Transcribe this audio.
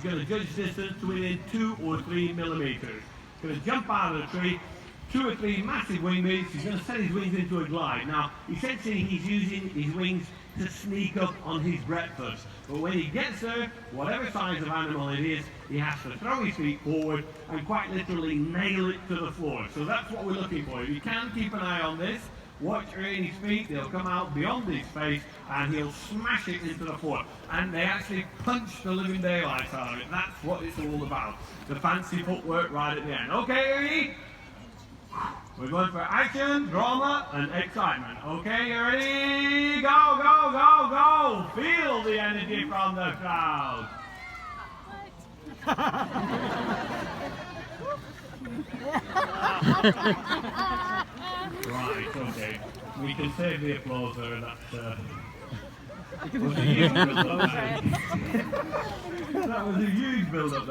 He's going to judge distance to within 2 or 3 millimeters. He's going to jump out of the tree, 2 or 3 massive wing beats. He's going to set his wings into a glide. Now, essentially, he's using his wings to sneak up on his breakfast. But when he gets there, whatever size of animal it is, he has to throw his feet forward and quite literally nail it to the floor. So that's what we're looking for. If you can keep an eye on this, watch his feet, they'll come out beyond his face and he'll smash it into the floor. And they actually punch the living daylights out of it. That's what it's all about. The fancy footwork right at the end. Okay, ready? We're going for action, drama, and excitement. Okay, you ready? Go, go, go, go! Feel the energy from the crowd. Right, okay. We can save the applause there. That's was a huge build-up. That was a huge build-up.